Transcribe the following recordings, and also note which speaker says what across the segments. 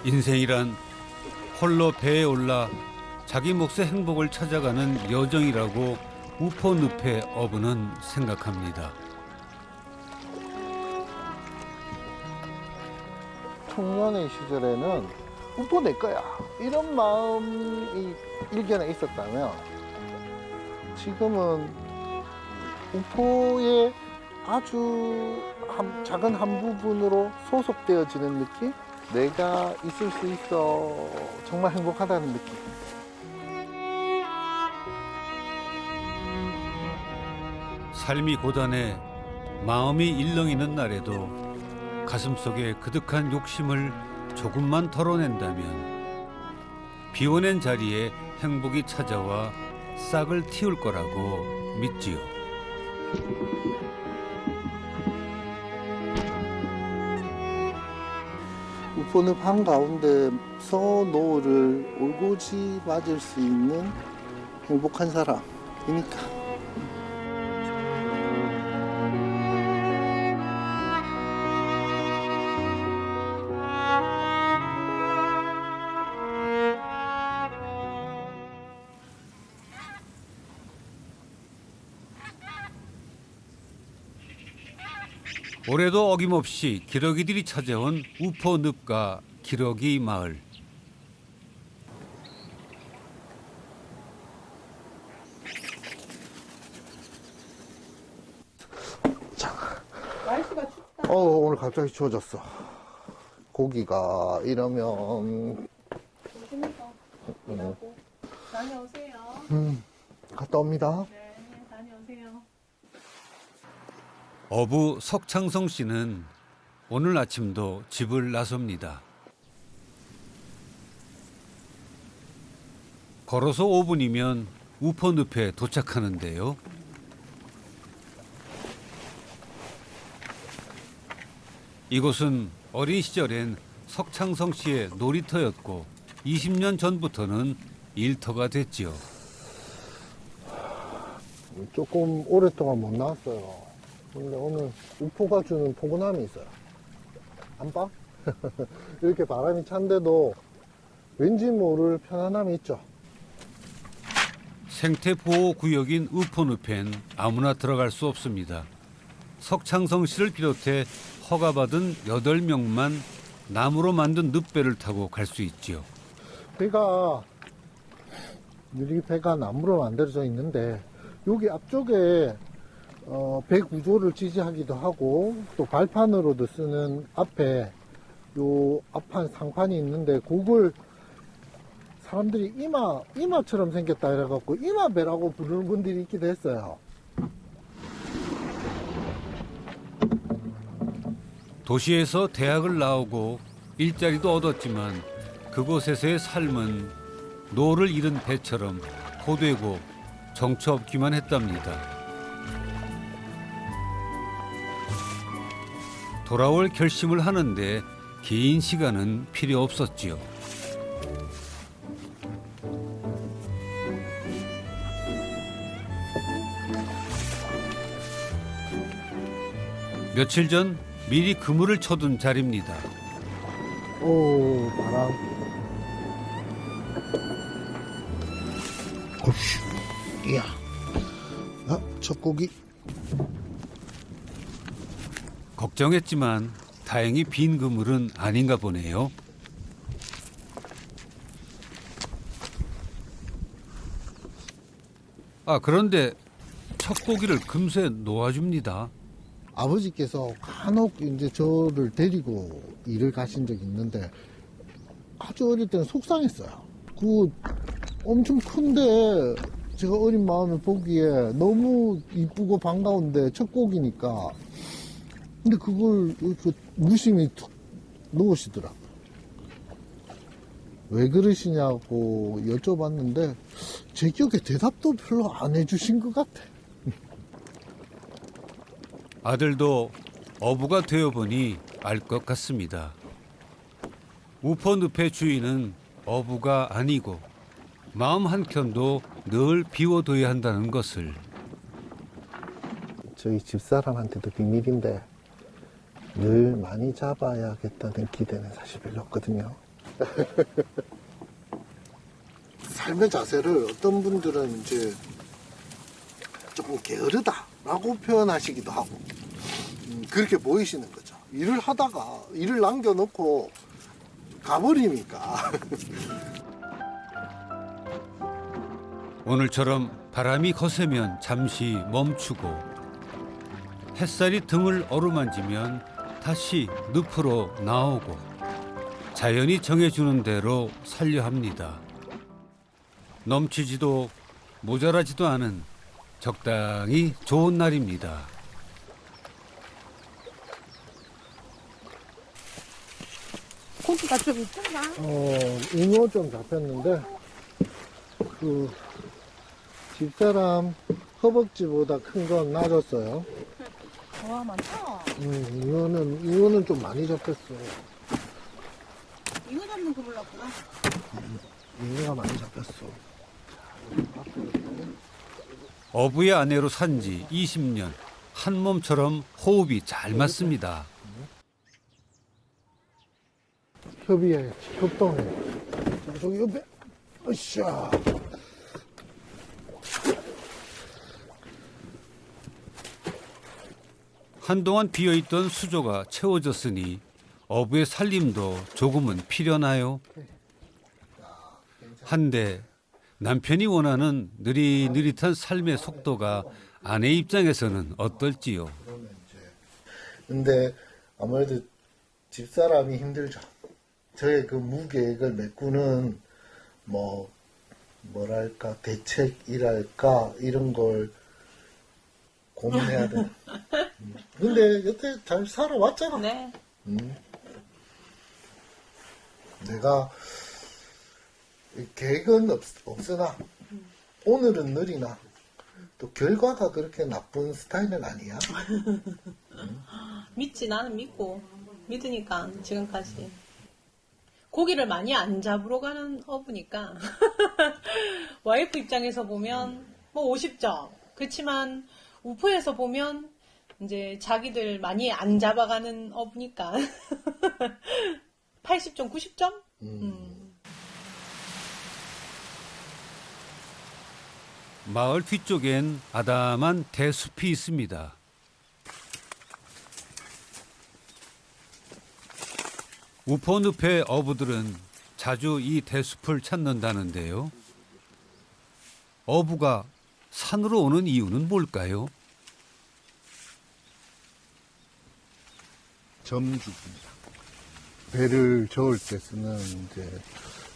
Speaker 1: 인생이란 홀로 배에 올라 자기 몫의 행복을 찾아가는 여정이라고 우포늪의 어부는 생각합니다.
Speaker 2: 청년의 시절에는 우포 내 거야 이런 마음이 일견에 있었다면 지금은 우포의 아주 작은 한 부분으로 소속되어지는 느낌? 내가 있을 수 있어 정말 행복하다는 느낌.
Speaker 1: 삶이 고단해 마음이 일렁이는 날에도 가슴속에 그득한 욕심을 조금만 털어낸다면 비워낸 자리에 행복이 찾아와 싹을 틔울 거라고 믿지요.
Speaker 2: 우포늪 한가운데서 노을을 올곧이 맞을 수 있는 행복한 사람이니까.
Speaker 1: 올해도 어김없이 기러기들이 찾아온 우포늪과 기러기 마을.
Speaker 3: 날씨가 춥다.
Speaker 2: 오늘 갑자기 추워졌어. 고기가 이러면
Speaker 3: 조심해서 일하고 다녀오세요.
Speaker 2: 갔다 옵니다.
Speaker 3: 네, 다녀오세요.
Speaker 1: 어부 석창성 씨는 오늘 아침도 집을 나섭니다. 걸어서 5분이면 우포늪에 도착하는데요. 이곳은 어린 시절엔 석창성 씨의 놀이터였고 20년 전부터는 일터가 됐지요.
Speaker 2: 조금 오랫동안 못 나왔어요. 근데 오늘 우포가 주는 포근함이 있어요. 안 봐? 이렇게 바람이 찬데도 왠지 모를 편안함이 있죠.
Speaker 1: 생태보호구역인 우포늪엔 아무나 들어갈 수 없습니다. 석창성 씨를 비롯해 허가받은 8명만 나무로 만든 늪배를 타고 갈 수 있지요.
Speaker 2: 배가 유리배가 나무로 만들어져 있는데 여기 앞쪽에 배 구조를 지지하기도 하고 또 발판으로도 쓰는 앞에 요 앞판 상판이 있는데 그걸 사람들이 이마처럼 생겼다 이래갖고 이마배라고 부르는 분들이 있기도 했어요.
Speaker 1: 도시에서 대학을 나오고 일자리도 얻었지만 그곳에서의 삶은 노를 잃은 배처럼 고되고 정처 없기만 했답니다. 돌아올 결심을 하는데 긴 시간은 필요 없었지요. 며칠 전 미리 그물을 쳐둔 자리입니다.
Speaker 2: 오, 바람. 어휴, 이야. 첫 고기.
Speaker 1: 걱정했지만 다행히 빈 그물은 아닌가 보네요. 그런데 첫 고기를 금세 놓아줍니다.
Speaker 2: 아버지께서 간혹 이제 저를 데리고 일을 가신 적이 있는데 아주 어릴 때는 속상했어요. 그 엄청 큰데 제가 어린 마음에 보기에 너무 이쁘고 반가운데 첫 곡이니까 근데 그걸 이렇게 무심히 툭 놓으시더라고요. 왜 그러시냐고 여쭤봤는데 제 기억에 대답도 별로 안 해주신 것 같아.
Speaker 1: 아들도 어부가 되어보니 알 것 같습니다. 우포늪의 주인은 어부가 아니고 마음 한켠도 늘 비워둬야 한다는 것을.
Speaker 2: 저희 집사람한테도 비밀인데 늘 많이 잡아야겠다는 기대는 사실 별로 없거든요. 삶의 자세를 어떤 분들은 이제 조금 게으르다라고 표현하시기도 하고 그렇게 보이시는 거죠. 일을 하다가 일을 남겨놓고 가버리니까.
Speaker 1: 오늘처럼 바람이 거세면 잠시 멈추고 햇살이 등을 어루만지면 다시 늪으로 나오고 자연이 정해주는 대로 살려 합니다. 넘치지도 모자라지도 않은 적당히 좋은 날입니다.
Speaker 3: 고기가 좀 있던가?
Speaker 2: 잉어 좀 잡혔는데 그 집사람 허벅지보다 큰 건 놔줬어요.
Speaker 3: 와, 많다.
Speaker 2: 잉어는 좀 많이 잡혔어.
Speaker 3: 이거 잡는 거 몰랐구나.
Speaker 2: 잉어가 많이 잡혔어.
Speaker 1: 어부의 아내로 산 지 20년. 한 몸처럼 호흡이 잘 맞습니다.
Speaker 2: 협의해, 협동해. 자, 저기 옆에, 으쌰.
Speaker 1: 한동안 비어있던 수조가 채워졌으니 어부의 살림도 조금은 필요나요? 한데 남편이 원하는 느릿느릿한 삶의 속도가 아내 입장에서는 어떨지요?
Speaker 2: 근데 아무래도 집사람이 힘들죠. 저의 그 무계획을 메꾸는 뭐랄까 대책이랄까 이런 걸 고민해야 돼. 근데 여태 잘 살아왔잖아.
Speaker 3: 네.
Speaker 2: 내가 계획은 없으나 오늘은 느리나 또 결과가 그렇게 나쁜 스타일은 아니야.
Speaker 3: 믿지, 나는 믿으니까 지금까지. 고기를 많이 안 잡으러 가는 어부니까. 와이프 입장에서 보면 뭐 50점. 그렇지만 우포에서 보면 이제 자기들 많이 안 잡아가는 어부니까 80점, 90점?
Speaker 1: 마을 뒤쪽엔 아담한 대숲이 있습니다. 우포늪의 어부들은 자주 이 대숲을 찾는다는데요. 어부가 산으로 오는 이유는 뭘까요?
Speaker 2: 점죽입니다. 배를 저을 때 쓰는 이제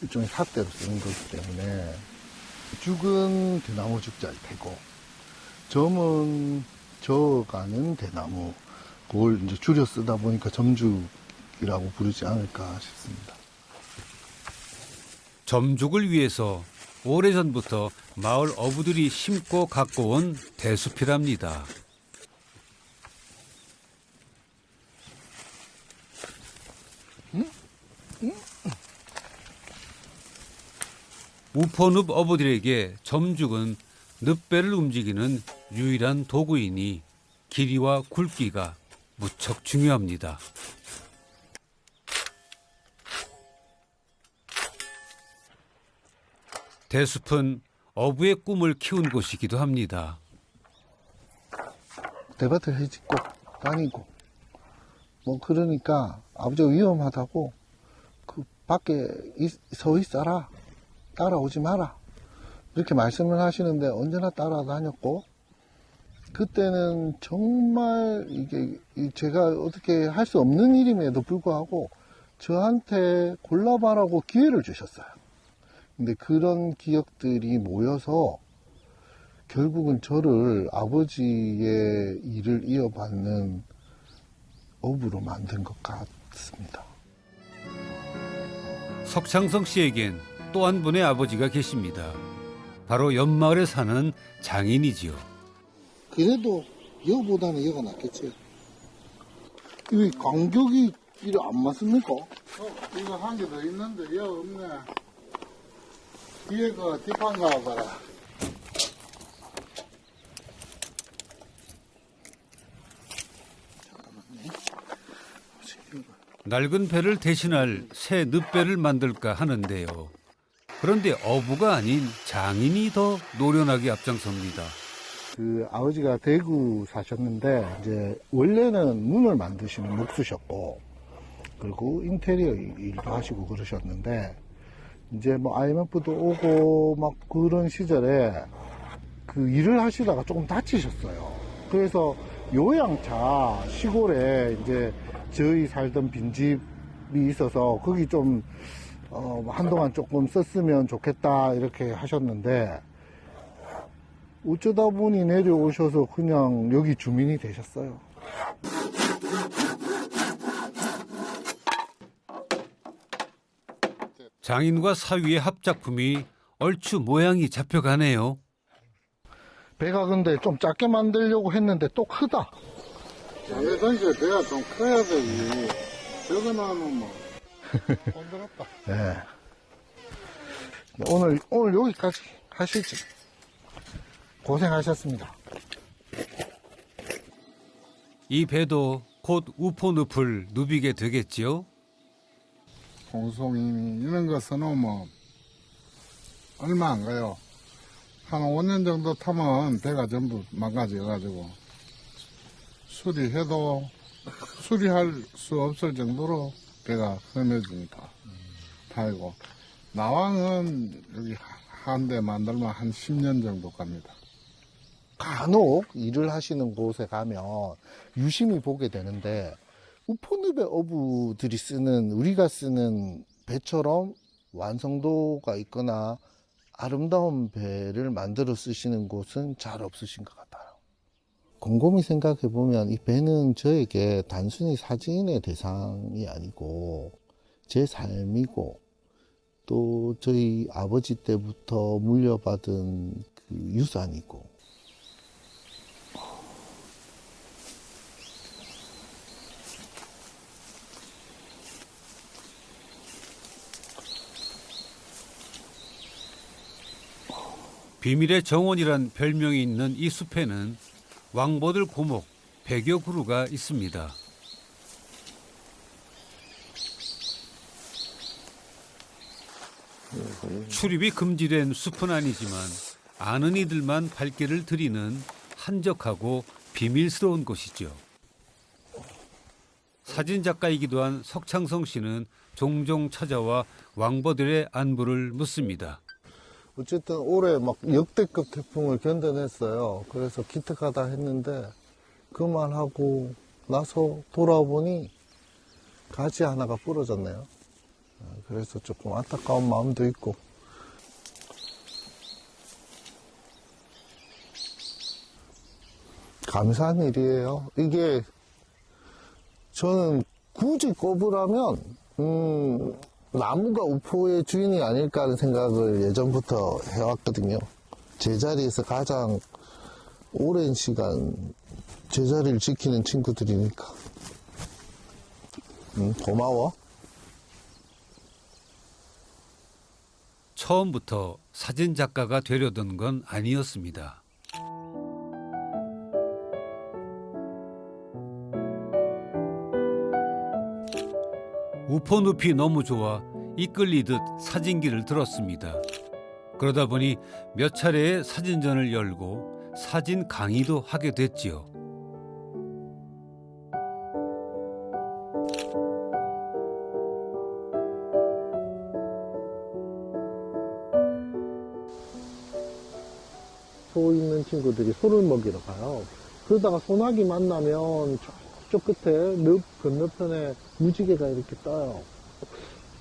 Speaker 2: 일종의 삿대로 쓰는 거기 때문에 죽은 대나무 죽자일 테고 점은 저어가는 대나무 그걸 이제 줄여 쓰다 보니까 점죽이라고 부르지 않을까 싶습니다.
Speaker 1: 점죽을 위해서 오래전부터 마을 어부들이 심고 갖고 온 대숲이랍니다. 우포늪 어부들에게 점죽은 늪배를 움직이는 유일한 도구이니 길이와 굵기가 무척 중요합니다. 대숲은 어부의 꿈을 키운 곳이기도 합니다.
Speaker 2: 대밭을 해짓고 다니고 뭐 그러니까 아버지가 위험하다고 그 밖에 서 있어라, 따라오지 마라 이렇게 말씀을 하시는데 언제나 따라다녔고 그때는 정말 이게 제가 어떻게 할 수 없는 일임에도 불구하고 저한테 골라봐라고 기회를 주셨어요. 근데 그런 기억들이 모여서 결국은 저를 아버지의 일을 이어받는 어부로 만든 것 같습니다.
Speaker 1: 석창성 씨에겐 또 한 분의 아버지가 계십니다. 바로 옆마을에 사는 장인이지요.
Speaker 2: 그래도 여보다는 여가 낫겠지. 이 간격이 이래 안 맞습니까?
Speaker 4: 이거 한 개 더 있는데 여 없네. 뒤에 거 뒷판 가봐라.
Speaker 1: 낡은 배를 대신할 새 늪배를 만들까 하는데요. 그런데 어부가 아닌 장인이 더 노련하게 앞장섭니다.
Speaker 2: 그 아버지가 대구 사셨는데 이제 원래는 문을 만드시는 목수셨고 그리고 인테리어 일도 하시고 그러셨는데 이제 뭐 IMF도 오고 막 그런 시절에 그 일을 하시다가 조금 다치셨어요. 그래서 요양차 시골에 이제 저희 살던 빈집이 있어서 거기 좀 한동안 조금 썼으면 좋겠다 이렇게 하셨는데 어쩌다 보니 내려오셔서 그냥 여기 주민이 되셨어요.
Speaker 1: 장인과 사위의 합작품이 얼추 모양이 잡혀가네요.
Speaker 2: 배가 근데 좀 작게 만들려고 했는데 또 크다.
Speaker 4: 장례전시에 배가 좀 커야 되지. 저거 나면 뭐, 힘들었다.
Speaker 2: 네. 오늘 여기까지 하시지. 고생하셨습니다.
Speaker 1: 이 배도 곧 우포늪을 누비게 되겠지요.
Speaker 4: 홍송이 이런 거 써놓으면 얼마 안 가요. 한 5년 정도 타면 배가 전부 망가져가지고 수리해도 수리할 수 없을 정도로 배가 험해지니까 타이고 나왕은 여기 한 대 만들면 한 10년 정도 갑니다.
Speaker 2: 간혹 일을 하시는 곳에 가면 유심히 보게 되는데 우포늪의 어부들이 쓰는 우리가 쓰는 배처럼 완성도가 있거나 아름다운 배를 만들어 쓰시는 곳은 잘 없으신 것 같아요. 곰곰이 생각해 보면 이 배는 저에게 단순히 사진의 대상이 아니고 제 삶이고 또 저희 아버지 때부터 물려받은 그 유산이고
Speaker 1: 비밀의 정원이란 별명이 있는 이 숲에는 왕보들 고목 100여 그루가 있습니다. 출입이 금지된 숲은 아니지만 아는 이들만 발길을 들이는 한적하고 비밀스러운 곳이죠. 사진작가이기도 한 석창성 씨는 종종 찾아와 왕보들의 안부를 묻습니다.
Speaker 2: 어쨌든 올해 막 역대급 태풍을 견뎌냈어요. 그래서 기특하다 했는데 그만하고 나서 돌아보니 가지 하나가 부러졌네요. 그래서 조금 안타까운 마음도 있고. 감사한 일이에요. 이게 저는 굳이 꼽으라면 나무가 우포의 주인이 아닐까 하는 생각을 예전부터 해왔거든요. 제자리에서 가장 오랜 시간 제자리를 지키는 친구들이니까. 고마워.
Speaker 1: 처음부터 사진작가가 되려던 건 아니었습니다. 우포늪이 너무 좋아 이끌리듯 사진기를 들었습니다. 그러다 보니 몇 차례의 사진전을 열고 사진 강의도 하게 됐지요.
Speaker 2: 소 있는 친구들이 소를 먹이러 가요. 그러다가 소나기 만나면 저쪽 끝에 늪 건너편에 무지개가 이렇게 떠요.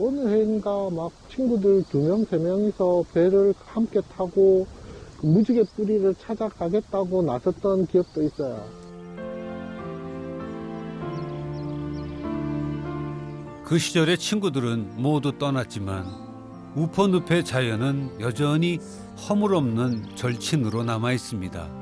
Speaker 2: 어느 해인가 막 친구들 2명, 3명이서 배를 함께 타고 그 무지개 뿌리를 찾아가겠다고 나섰던 기억도 있어요.
Speaker 1: 그 시절의 친구들은 모두 떠났지만 우포늪의 자연은 여전히 허물없는 절친으로 남아 있습니다.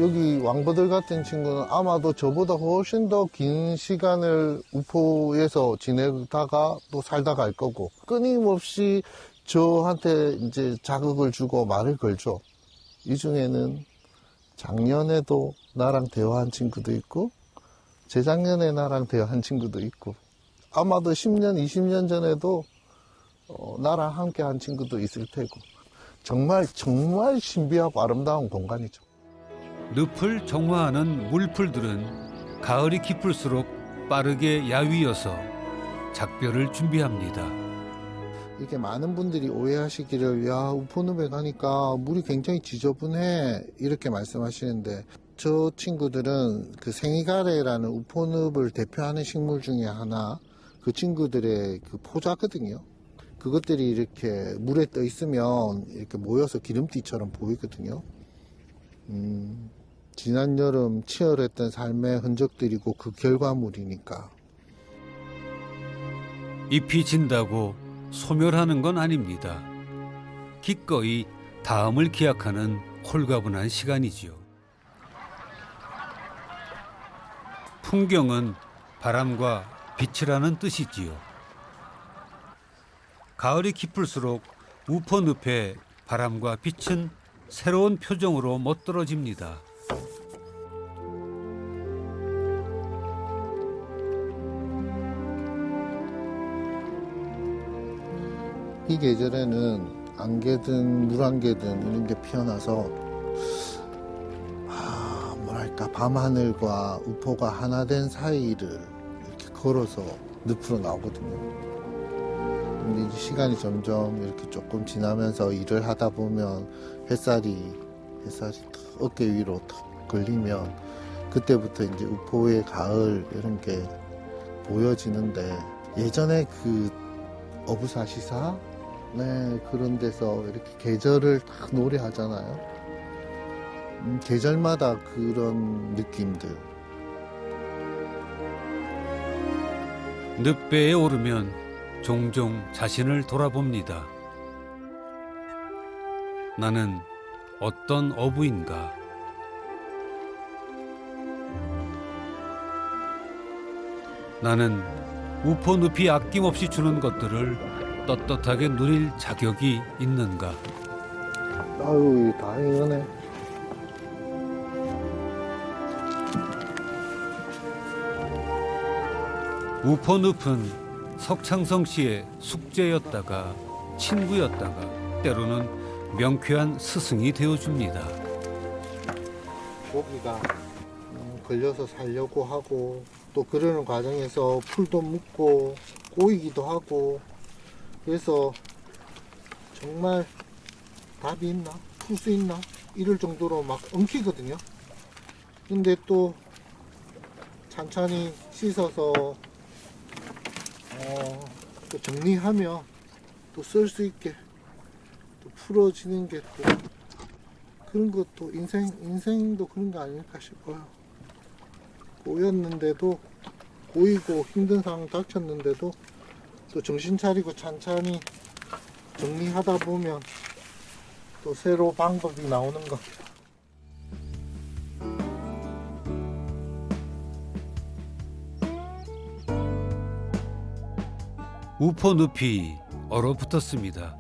Speaker 2: 여기 왕보들 같은 친구는 아마도 저보다 훨씬 더 긴 시간을 우포에서 지내다가 또 살다 갈 거고 끊임없이 저한테 이제 자극을 주고 말을 걸죠. 이 중에는 작년에도 나랑 대화한 친구도 있고 재작년에 나랑 대화한 친구도 있고, 아마도 10년, 20년 전에도 나랑 함께 한 친구도 있을 테고, 정말 신비하고 아름다운 공간이죠.
Speaker 1: 늪을 정화하는 물풀들은 가을이 깊을수록 빠르게 야위어서 작별을 준비합니다.
Speaker 2: 이게 많은 분들이 오해하시기를, 야, 우포늪에 가니까 물이 굉장히 지저분해, 이렇게 말씀하시는데, 저 친구들은 그 생이가래라는 우포늪을 대표하는 식물 중에 하나, 그 친구들의 그 포자거든요. 그것들이 이렇게 물에 떠 있으면 이렇게 모여서 기름띠처럼 보이거든요. 지난 여름 치열했던 삶의 흔적들이고 그 결과물이니까.
Speaker 1: 잎이 진다고 소멸하는 건 아닙니다. 기꺼이 다음을 기약하는 홀가분한 시간이지요. 풍경은 바람과 빛이라는 뜻이지요. 가을이 깊을수록 우포늪의 바람과 빛은 새로운 표정으로 멋들어집니다.
Speaker 2: 이 계절에는 안개든 물안개든 이런 게 피어나서 뭐랄까 밤하늘과 우포가 하나 된 사이를 이렇게 걸어서 늪으로 나오거든요. 근데 이제 시간이 점점 이렇게 조금 지나면서 일을 하다 보면 햇살이 어깨 위로 탁 걸리면 그때부터 이제 우포의 가을 이런 게 보여지는데, 예전에 그 어부사시사 그런 데서 이렇게 계절을 딱 노래하잖아요. 계절마다 그런 느낌들.
Speaker 1: 늪배에 오르면 종종 자신을 돌아봅니다. 나는 어떤 어부인가? 나는 우포늪이 아낌없이 주는 것들을 떳떳하게 누릴 자격이 있는가?
Speaker 2: 아유, 다행이네.
Speaker 1: 우포늪은 석창성 씨의 숙제였다가 친구였다가 때로는 명쾌한 스승이 되어줍니다.
Speaker 2: 고기가 걸려서 살려고 하고, 또 그러는 과정에서 풀도 묻고 꼬이기도 하고, 그래서 정말 답이 있나? 풀 수 있나? 이럴 정도로 막 엉키거든요. 근데 또 찬찬히 씻어서 또 정리하면 또 쓸 수 있게 또 풀어지는 게 또 그런 것도 인생도 그런 거 아닐까 싶어요. 꼬였는데도, 꼬이고 힘든 상황 닥쳤는데도 또 정신 차리고 찬찬히 정리하다 보면 또 새로 방법이 나오는 거.
Speaker 1: 우포늪이 얼어붙었습니다.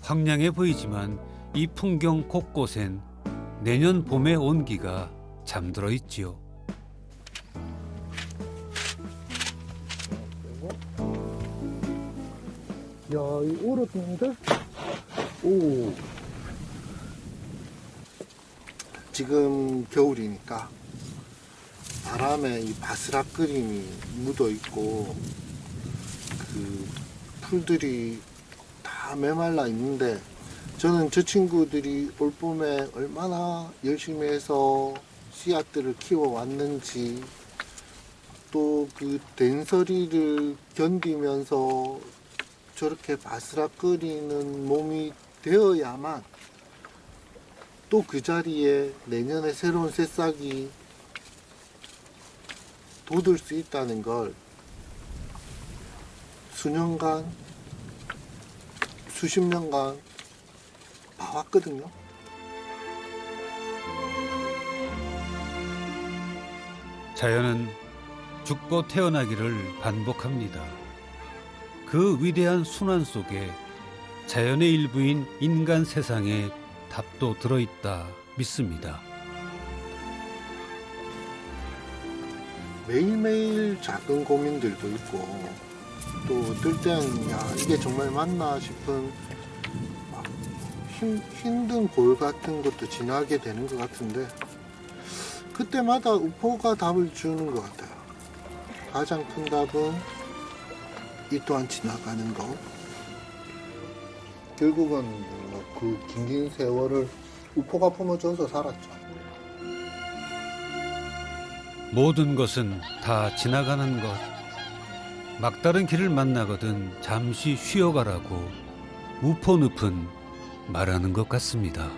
Speaker 1: 황량해 보이지만 이 풍경 곳곳엔 내년 봄의 온기가 잠들어 있지요.
Speaker 2: 야, 이 얼었는데? 오. 지금 겨울이니까 바람에 이 바스락거림이 묻어 있고, 그 풀들이 다 메말라 있는데, 저는 저 친구들이 올 봄에 얼마나 열심히 해서 씨앗들을 키워왔는지, 또 그 된서리를 견디면서 저렇게 바스락거리는 몸이 되어야만 또 그 자리에 내년에 새로운 새싹이 돋을 수 있다는 걸 수년간, 수십 년간 봐왔거든요.
Speaker 1: 자연은 죽고 태어나기를 반복합니다. 그 위대한 순환 속에 자연의 일부인 인간 세상에 답도 들어있다 믿습니다.
Speaker 2: 매일매일 작은 고민들도 있고 또 어떨 땐 야 이게 정말 맞나 싶은 막 힘든 골 같은 것도 지나게 되는 것 같은데 그때마다 우포가 답을 주는 것 같아요. 가장 큰 답은 이 또한 지나가는 것. 결국은 그 긴긴 세월을 우포가 품어줘서 살았죠.
Speaker 1: 모든 것은 다 지나가는 것. 막다른 길을 만나거든 잠시 쉬어가라고 우포늪은 말하는 것 같습니다.